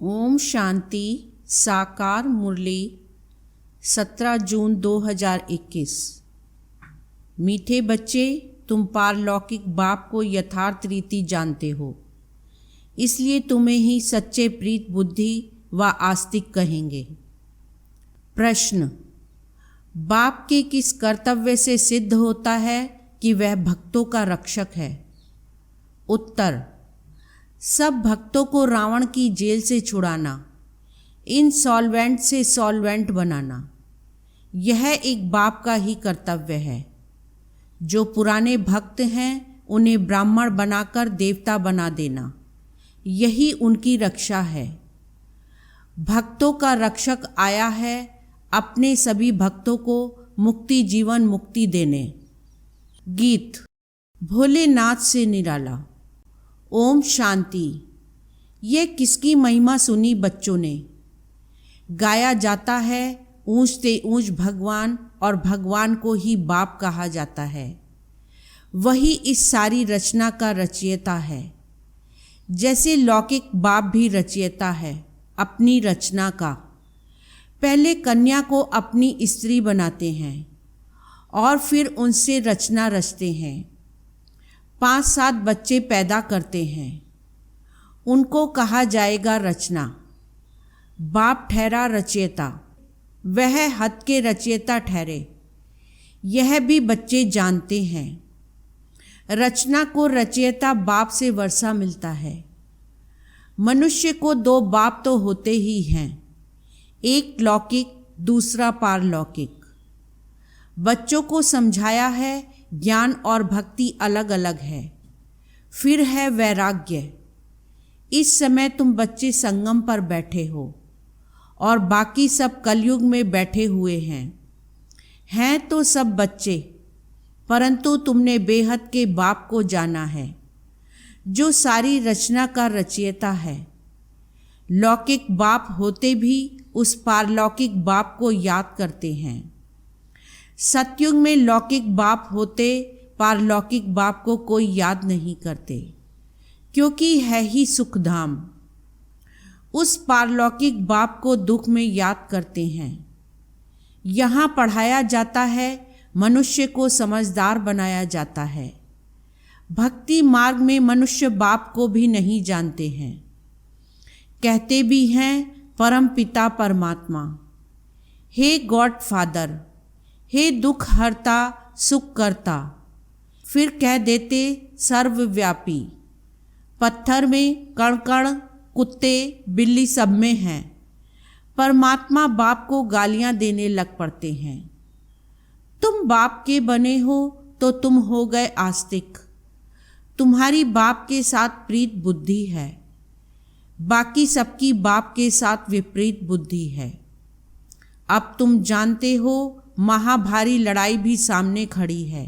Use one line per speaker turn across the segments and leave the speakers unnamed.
ओम शांति। साकार मुरली 17 जून 2021। मीठे बच्चे, तुम पारलौकिक बाप को यथार्थ रीति जानते हो, इसलिए तुम्हें ही सच्चे प्रीत बुद्धि व आस्तिक कहेंगे। प्रश्न: बाप के किस कर्तव्य से सिद्ध होता है कि वह भक्तों का रक्षक है? उत्तर: सब भक्तों को रावण की जेल से छुड़ाना, इनसॉल्वेंट से सॉल्वेंट बनाना, यह एक बाप का ही कर्तव्य है। जो पुराने भक्त हैं उन्हें ब्राह्मण बनाकर देवता बना देना, यही उनकी रक्षा है। भक्तों का रक्षक आया है अपने सभी भक्तों को मुक्ति जीवन मुक्ति देने। गीत भोलेनाथ से निराला। ओम शांति। ये किसकी महिमा सुनी बच्चों ने? गाया जाता है ऊंच से ऊंच भगवान, और भगवान को ही बाप कहा जाता है। वही इस सारी रचना का रचयिता है। जैसे लौकिक बाप भी रचयिता है अपनी रचना का। पहले कन्या को अपनी स्त्री बनाते हैं और फिर उनसे रचना रचते हैं। 5-7 बच्चे पैदा करते हैं, उनको कहा जाएगा रचना। बाप ठहरा रचयिता, वह हद के रचयिता ठहरे। यह भी बच्चे जानते हैं। रचना को रचयिता बाप से वर्षा मिलता है। मनुष्य को 2 बाप तो होते ही हैं, एक लौकिक दूसरा पारलौकिक। बच्चों को समझाया है ज्ञान और भक्ति अलग अलग है। फिर है वैराग्य। इस समय तुम बच्चे संगम पर बैठे हो और बाकी सब कलयुग में बैठे हुए हैं तो सब बच्चे, परंतु तुमने बेहद के बाप को जाना है जो सारी रचना का रचयिता है। लौकिक बाप होते भी उस पारलौकिक बाप को याद करते हैं। सतयुग में लौकिक बाप होते पारलौकिक बाप को कोई याद नहीं करते, क्योंकि है ही सुखधाम। उस पारलौकिक बाप को दुख में याद करते हैं। यहाँ पढ़ाया जाता है, मनुष्य को समझदार बनाया जाता है। भक्ति मार्ग में मनुष्य बाप को भी नहीं जानते हैं। कहते भी हैं परम पिता परमात्मा, हे गॉड फादर, हे दुख हरता सुख करता। फिर कह देते सर्वव्यापी। पत्थर में कण कण, कुत्ते बिल्ली सब में हैं। परमात्मा बाप को गालियां देने लग पड़ते हैं। तुम बाप के बने हो तो तुम हो गए आस्तिक। तुम्हारी बाप के साथ प्रीत बुद्धि है, बाकी सबकी बाप के साथ विपरीत बुद्धि है। अब तुम जानते हो महाभारी लड़ाई भी सामने खड़ी है।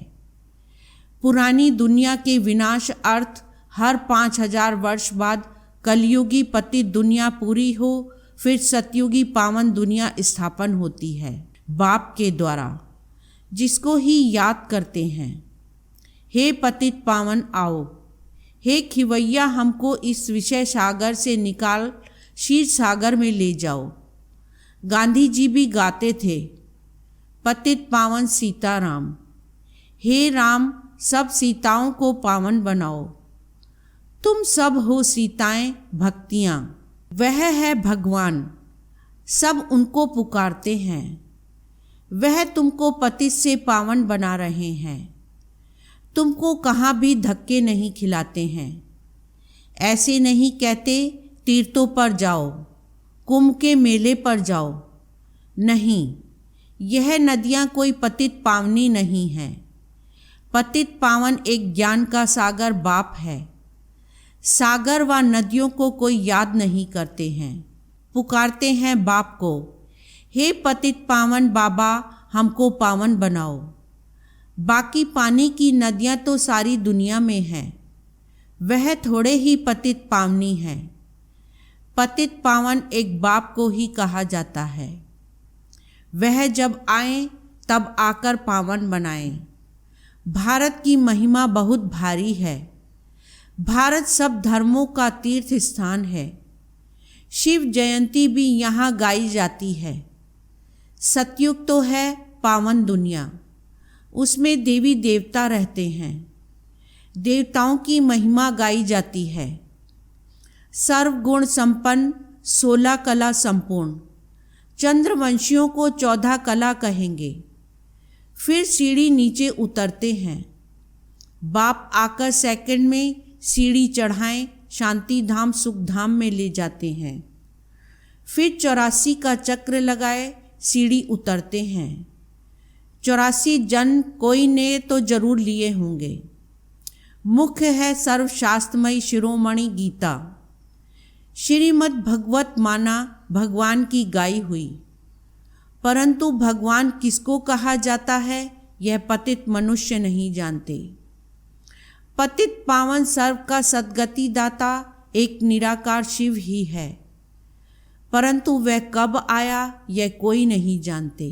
पुरानी दुनिया के विनाश अर्थ हर 5000 वर्ष बाद कलयुगी पतित दुनिया पूरी हो, फिर सतयुगी पावन दुनिया स्थापन होती है बाप के द्वारा, जिसको ही याद करते हैं। हे पतित पावन आओ, हे खिवैया हमको इस विषय सागर से निकाल क्षीर सागर में ले जाओ। गांधी जी भी गाते थे पतित पावन सीताराम, हे राम सब सीताओं को पावन बनाओ। तुम सब हो सीताएं भक्तियाँ, वह है भगवान, सब उनको पुकारते हैं। वह तुमको पतित से पावन बना रहे हैं। तुमको कहाँ भी धक्के नहीं खिलाते हैं। ऐसे नहीं कहते तीर्थों पर जाओ, कुंभ के मेले पर जाओ। नहीं, यह नदियाँ कोई पतित पावनी नहीं है। पतित पावन एक ज्ञान का सागर बाप है। सागर व नदियों को कोई याद नहीं करते हैं, पुकारते हैं बाप को, हे पतित पावन बाबा हमको पावन बनाओ। बाकी पानी की नदियाँ तो सारी दुनिया में हैं, वह थोड़े ही पतित पावनी है। पतित पावन एक बाप को ही कहा जाता है। वह जब आए तब आकर पावन बनाए। भारत की महिमा बहुत भारी है। भारत सब धर्मों का तीर्थ स्थान है। शिव जयंती भी यहाँ गाई जाती है। सतयुग तो है पावन दुनिया, उसमें देवी देवता रहते हैं। देवताओं की महिमा गाई जाती है। सर्वगुण संपन्न 16 कला संपूर्ण, चंद्रवंशियों को 14 कला कहेंगे। फिर सीढ़ी नीचे उतरते हैं। बाप आकर सेकंड में सीढ़ी चढ़ाएं, शांति धाम सुख धाम में ले जाते हैं। फिर 84 का चक्र लगाए सीढ़ी उतरते हैं। 84 जन्म कोई ने तो जरूर लिए होंगे। मुख्य है सर्वशास्त्रमयी शिरोमणि गीता। श्रीमद् भगवत माना भगवान की गाई हुई, परंतु भगवान किसको कहा जाता है यह पतित मनुष्य नहीं जानते। पतित पावन सर्व का सद्गति दाता एक निराकार शिव ही है, परंतु वह कब आया यह कोई नहीं जानते।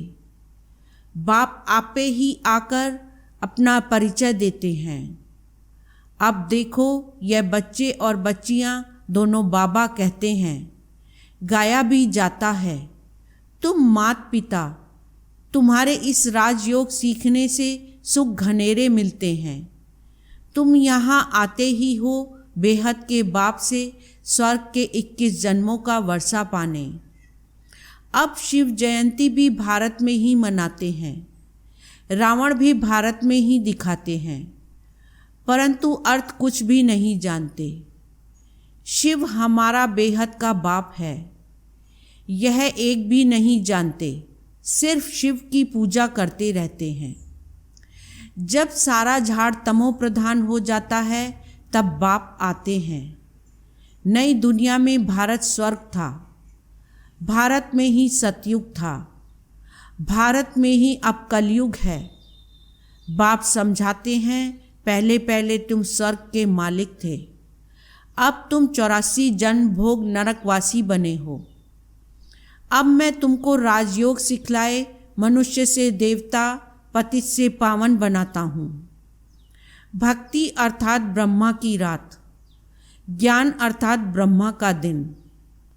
बाप आपे ही आकर अपना परिचय देते हैं। अब देखो यह बच्चे और बच्चियां दोनों बाबा कहते हैं। गाया भी जाता है, तुम मात पिता, तुम्हारे इस राजयोग सीखने से सुख घनेरे मिलते हैं। तुम यहाँ आते ही हो बेहद के बाप से स्वर्ग के 21 जन्मों का वर्षा पाने। अब शिव जयंती भी भारत में ही मनाते हैं, रावण भी भारत में ही दिखाते हैं, परंतु अर्थ कुछ भी नहीं जानते। शिव हमारा बेहद का बाप है, यह एक भी नहीं जानते, सिर्फ शिव की पूजा करते रहते हैं। जब सारा झाड़ तमो प्रधान हो जाता है तब बाप आते हैं। नई दुनिया में भारत स्वर्ग था, भारत में ही सतयुग था, भारत में ही अब कलयुग है। बाप समझाते हैं पहले पहले तुम स्वर्ग के मालिक थे, अब तुम 84 जन्म भोग नरकवासी बने हो। अब मैं तुमको राजयोग सिखलाए मनुष्य से देवता, पतित से पावन बनाता हूँ। भक्ति अर्थात ब्रह्मा की रात, ज्ञान अर्थात ब्रह्मा का दिन।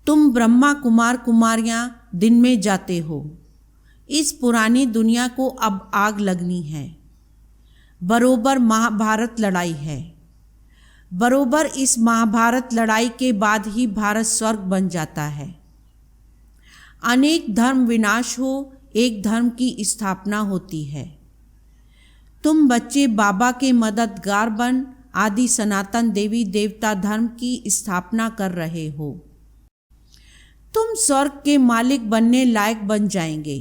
तुम ब्रह्मा कुमार कुमारियाँ दिन में जाते हो। इस पुरानी दुनिया को अब आग लगनी है। बरोबर महाभारत लड़ाई है। बरोबर इस महाभारत लड़ाई के बाद ही भारत स्वर्ग बन जाता है। अनेक धर्म विनाश हो, एक धर्म की स्थापना होती है। तुम बच्चे बाबा के मददगार बन आदि सनातन देवी देवता धर्म की स्थापना कर रहे हो। तुम स्वर्ग के मालिक बनने लायक बन जाएंगे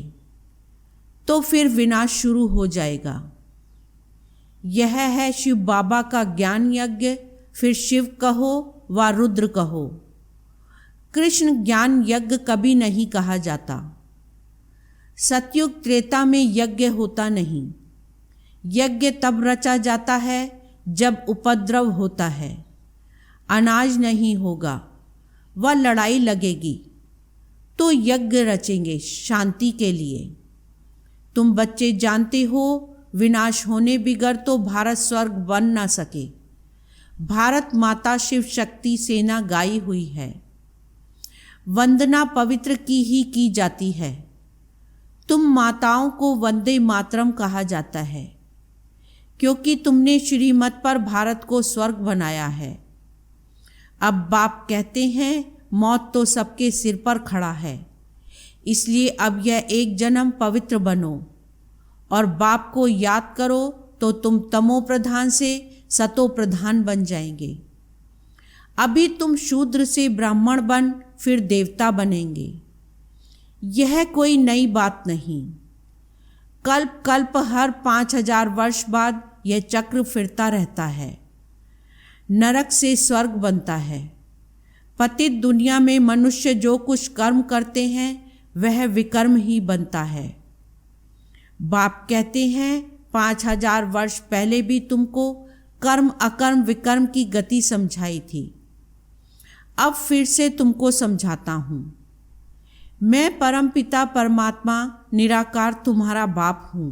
तो फिर विनाश शुरू हो जाएगा। यह है शिव बाबा का ज्ञान यज्ञ, फिर शिव कहो व रुद्र कहो। कृष्ण ज्ञान यज्ञ कभी नहीं कहा जाता। सतयुग त्रेता में यज्ञ होता नहीं। यज्ञ तब रचा जाता है जब उपद्रव होता है, अनाज नहीं होगा व लड़ाई लगेगी तो यज्ञ रचेंगे शांति के लिए। तुम बच्चे जानते हो विनाश होने बिगर तो भारत स्वर्ग बन ना सके। भारत माता शिव शक्ति सेना गाई हुई है। वंदना पवित्र की ही की जाती है। तुम माताओं को वंदे मातरम कहा जाता है, क्योंकि तुमने श्रीमत पर भारत को स्वर्ग बनाया है। अब बाप कहते हैं मौत तो सबके सिर पर खड़ा है, इसलिए अब यह एक जन्म पवित्र बनो और बाप को याद करो तो तुम तमो प्रधान से सतो प्रधान बन जाएंगे। अभी तुम शूद्र से ब्राह्मण बन फिर देवता बनेंगे। यह कोई नई बात नहीं। कल्प कल्प हर 5000 वर्ष बाद यह चक्र फिरता रहता है। नरक से स्वर्ग बनता है। पतित दुनिया में मनुष्य जो कुछ कर्म करते हैं वह विकर्म ही बनता है। बाप कहते हैं 5000 वर्ष पहले भी तुमको कर्म अकर्म विकर्म की गति समझाई थी। अब फिर से तुमको समझाता हूँ। मैं परमपिता परमात्मा निराकार तुम्हारा बाप हूँ।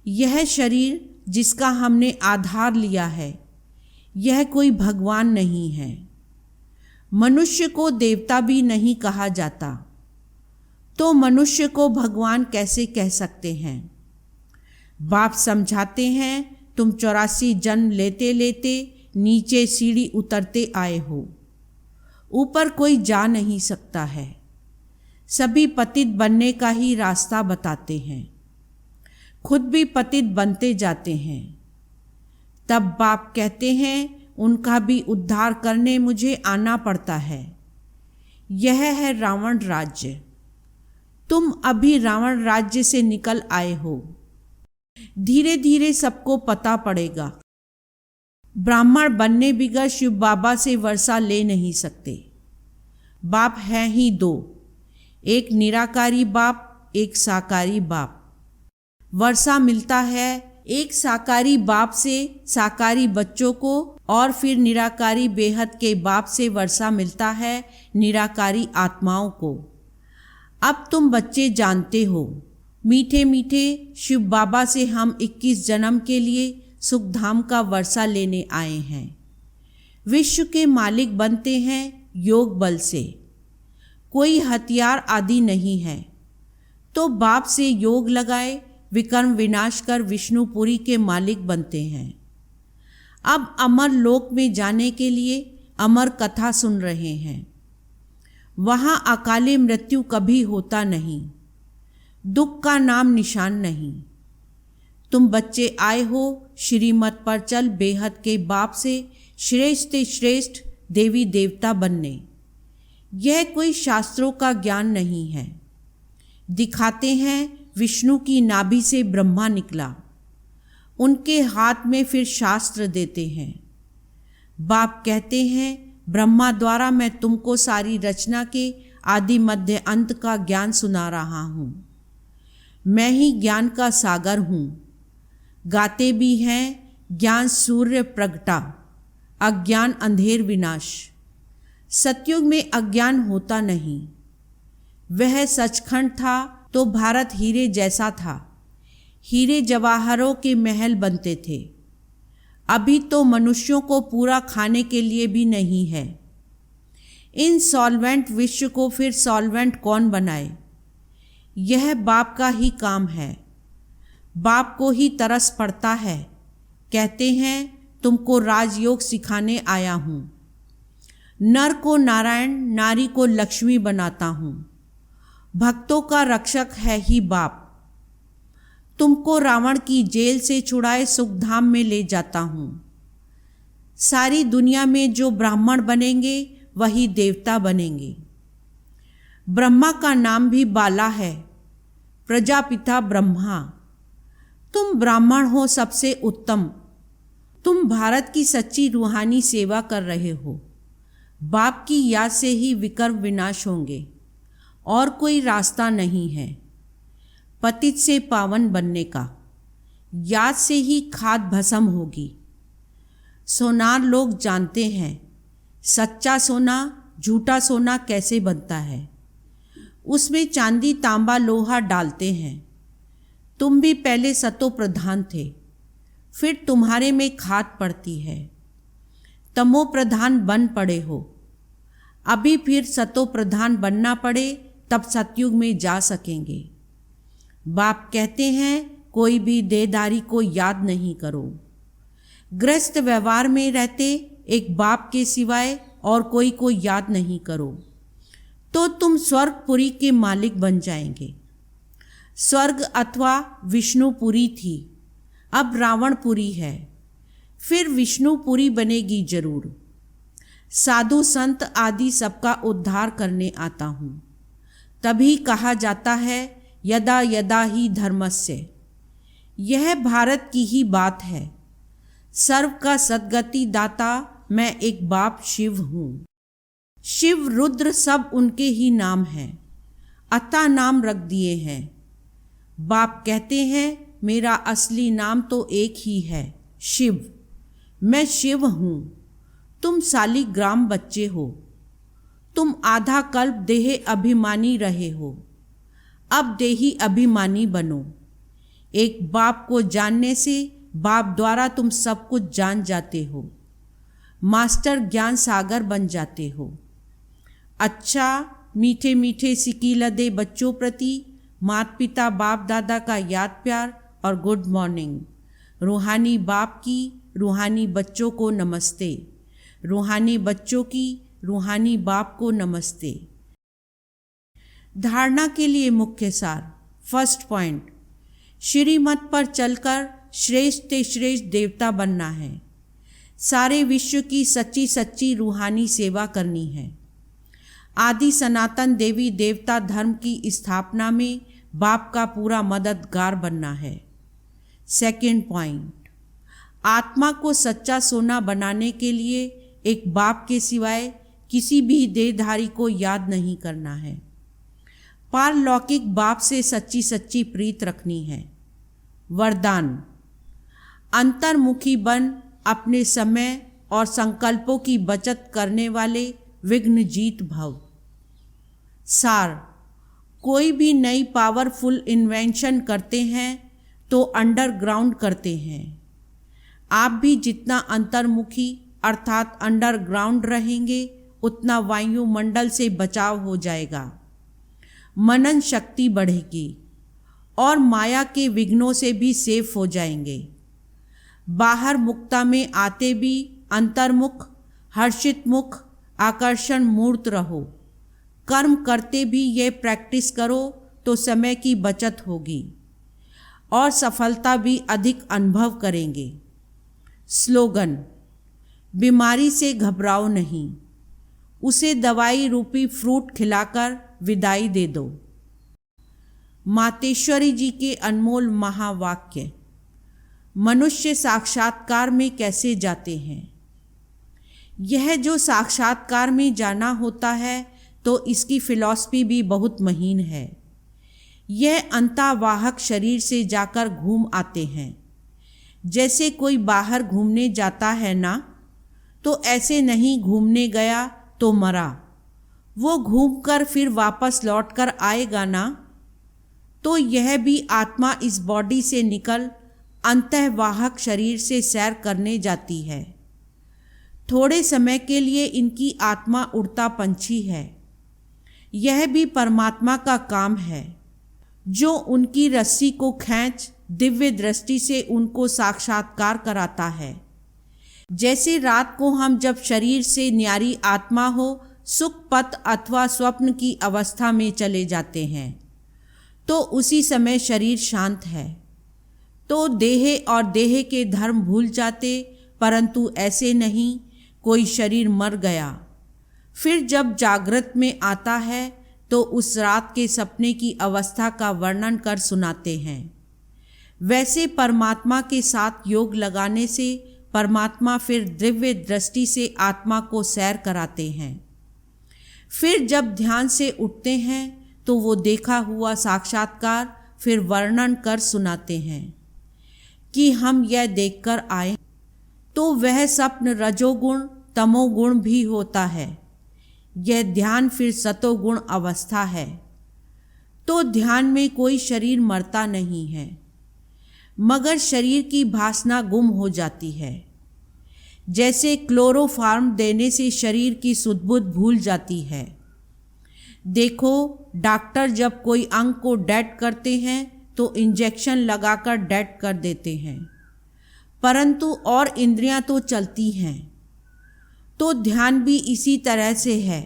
यह शरीर जिसका हमने आधार लिया है, यह कोई भगवान नहीं है। मनुष्य को देवता भी नहीं कहा जाता, तो मनुष्य को भगवान कैसे कह सकते हैं। बाप समझाते हैं, तुम 84 जन्म लेते लेते नीचे सीढ़ी उतरते आए हो, ऊपर कोई जा नहीं सकता है। सभी पतित बनने का ही रास्ता बताते हैं, खुद भी पतित बनते जाते हैं। तब बाप कहते हैं, उनका भी उद्धार करने मुझे आना पड़ता है। यह है रावण राज्य। तुम अभी रावण राज्य से निकल आए हो। धीरे धीरे सबको पता पड़ेगा। ब्राह्मण बनने बिगैर शिव बाबा से वर्षा ले नहीं सकते। बाप हैं ही दो, एक निराकारी बाप, एक साकारी बाप। वर्षा मिलता है एक साकारी बाप से साकारी बच्चों को, और फिर निराकारी बेहद के बाप से वर्षा मिलता है निराकारी आत्माओं को। अब तुम बच्चे जानते हो, मीठे मीठे शिव बाबा से हम 21 जन्म के लिए सुखधाम का वर्षा लेने आए हैं। विश्व के मालिक बनते हैं योग बल से, कोई हथियार आदि नहीं है। तो बाप से योग लगाए विकर्म विनाश कर विष्णुपुरी के मालिक बनते हैं। अब अमर लोक में जाने के लिए अमर कथा सुन रहे हैं। वहाँ अकाले मृत्यु कभी होता नहीं, दुख का नाम निशान नहीं। तुम बच्चे आए हो श्रीमत पर चल बेहद के बाप से श्रेष्ठ श्रेष्ठ देवी देवता बनने। यह कोई शास्त्रों का ज्ञान नहीं है। दिखाते हैं विष्णु की नाभि से ब्रह्मा निकला, उनके हाथ में फिर शास्त्र देते हैं। बाप कहते हैं, ब्रह्मा द्वारा मैं तुमको सारी रचना के आदि मध्य अंत का ज्ञान सुना रहा हूँ। मैं ही ज्ञान का सागर हूँ। गाते भी हैं, ज्ञान सूर्य प्रगटा, अज्ञान अंधेर विनाश। सतयुग में अज्ञान होता नहीं। वह सचखंड था तो भारत हीरे जैसा था। हीरे जवाहरों के महल बनते थे। अभी तो मनुष्यों को पूरा खाने के लिए भी नहीं है। इन सॉल्वेंट विश्व को फिर सॉल्वेंट कौन बनाए? यह बाप का ही काम है। बाप को ही तरस पड़ता है। कहते हैं, तुमको राजयोग सिखाने आया हूँ। नर को नारायण, नारी को लक्ष्मी बनाता हूँ। भक्तों का रक्षक है ही बाप। तुमको रावण की जेल से छुड़ाए सुखधाम में ले जाता हूँ। सारी दुनिया में जो ब्राह्मण बनेंगे वही देवता बनेंगे। ब्रह्मा का नाम भी बाला है, प्रजापिता ब्रह्मा। तुम ब्राह्मण हो सबसे उत्तम। तुम भारत की सच्ची रूहानी सेवा कर रहे हो। बाप की याद से ही विकर्म विनाश होंगे, और कोई रास्ता नहीं है पतित से पावन बनने का। याद से ही खाद भस्म होगी। सोनार लोग जानते हैं सच्चा सोना झूठा सोना कैसे बनता है। उसमें चांदी तांबा लोहा डालते हैं। तुम भी पहले सतो प्रधान थे, फिर तुम्हारे में खाद पड़ती है। तमो प्रधान बन पड़े हो। अभी फिर सतो प्रधान बनना पड़े तब सतयुग में जा सकेंगे। बाप कहते हैं, कोई भी देहधारी को याद नहीं करो। गृहस्थ व्यवहार में रहते एक बाप के सिवाय और कोई को याद नहीं करो, तो तुम स्वर्गपुरी के मालिक बन जाएंगे। स्वर्ग अथवा विष्णुपुरी थी, अब रावणपुरी है, फिर विष्णुपुरी बनेगी जरूर। साधु संत आदि सबका उद्धार करने आता हूँ। तभी कहा जाता है यदा यदा ही धर्मस्य। यह भारत की ही बात है। सर्व का सद्गति दाता मैं एक बाप शिव हूँ। शिव रुद्र सब उनके ही नाम हैं, अतः नाम रख दिए हैं। बाप कहते हैं, मेरा असली नाम तो एक ही है, शिव। मैं शिव हूँ। तुम सालिग्राम बच्चे हो। तुम आधा कल्प देह अभिमानी रहे हो, अब देही अभिमानी बनो। एक बाप को जानने से बाप द्वारा तुम सब कुछ जान जाते हो। मास्टर ज्ञान सागर बन जाते हो। अच्छा, मीठे मीठे सिकी लदे बच्चों प्रति माता पिता बाप दादा का याद प्यार और गुड मॉर्निंग। रूहानी बाप की रूहानी बच्चों को नमस्ते। रूहानी बच्चों की रूहानी बाप को नमस्ते। धारणा के लिए मुख्य सार। फर्स्ट पॉइंट, श्रीमत पर चलकर श्रेष्ठ से श्रेष्ठ देवता बनना है। सारे विश्व की सच्ची सच्ची रूहानी सेवा करनी है। आदि सनातन देवी देवता धर्म की स्थापना में बाप का पूरा मददगार बनना है। सेकंड पॉइंट, आत्मा को सच्चा सोना बनाने के लिए एक बाप के सिवाय किसी भी देहधारी को याद नहीं करना है। पारलौकिक बाप से सच्ची सच्ची प्रीत रखनी है। वरदान, अंतर्मुखी बन अपने समय और संकल्पों की बचत करने वाले विघ्नजीत भव। सार, कोई भी नई पावरफुल इन्वेंशन करते हैं तो अंडरग्राउंड करते हैं। आप भी जितना अंतर्मुखी अर्थात अंडरग्राउंड रहेंगे उतना वायुमंडल से बचाव हो जाएगा, मनन शक्ति बढ़ेगी और माया के विघ्नों से भी सेफ हो जाएंगे। बाहर मुक्ता में आते भी अंतर्मुख हर्षित मुख आकर्षण मूर्त रहो। कर्म करते भी ये प्रैक्टिस करो तो समय की बचत होगी और सफलता भी अधिक अनुभव करेंगे। स्लोगन, बीमारी से घबराओ नहीं, उसे दवाई रूपी फ्रूट खिलाकर विदाई दे दो। मातेश्वरी जी के अनमोल महावाक्य। मनुष्य साक्षात्कार में कैसे जाते हैं? यह जो साक्षात्कार में जाना होता है तो इसकी फिलॉसफी भी बहुत महीन है। यह अंतर्वाहक शरीर से जाकर घूम आते हैं। जैसे कोई बाहर घूमने जाता है ना, तो ऐसे नहीं घूमने गया तो मरा, वो घूमकर फिर वापस लौटकर आएगा ना। तो यह भी आत्मा इस बॉडी से निकल अंतर्वाहक शरीर से सैर करने जाती है। थोड़े समय के लिए इनकी आत्मा उड़ता पंछी है। यह भी परमात्मा का काम है जो उनकी रस्सी को खींच दिव्य दृष्टि से उनको साक्षात्कार कराता है। जैसे रात को हम जब शरीर से न्यारी आत्मा हो सुख पथ अथवा स्वप्न की अवस्था में चले जाते हैं तो उसी समय शरीर शांत है, तो देह और देह के धर्म भूल जाते। परंतु ऐसे नहीं, कोई शरीर मर गया फिर जब जागृत में आता है तो उस रात के सपने की अवस्था का वर्णन कर सुनाते हैं। वैसे परमात्मा के साथ योग लगाने से परमात्मा फिर दिव्य दृष्टि से आत्मा को सैर कराते हैं। फिर जब ध्यान से उठते हैं तो वो देखा हुआ साक्षात्कार फिर वर्णन कर सुनाते हैं कि हम यह देखकर आए। तो वह स्वप्न रजोगुण तमोगुण भी होता है। यह ध्यान फिर सतोगुण अवस्था है। तो ध्यान में कोई शरीर मरता नहीं है, मगर शरीर की भासना गुम हो जाती है। जैसे क्लोरोफार्म देने से शरीर की सुध-बुध भूल जाती है। देखो, डॉक्टर जब कोई अंग को डेड करते हैं तो इंजेक्शन लगाकर डेड कर देते हैं, परंतु और इंद्रियां तो चलती हैं। तो ध्यान भी इसी तरह से है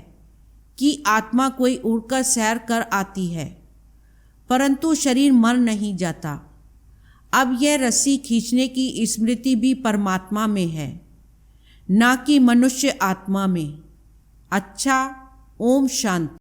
कि आत्मा कोई उड़कर सैर कर आती है, परंतु शरीर मर नहीं जाता। अब यह रस्सी खींचने की स्मृति भी परमात्मा में है, ना कि मनुष्य आत्मा में। अच्छा, ओम शांति।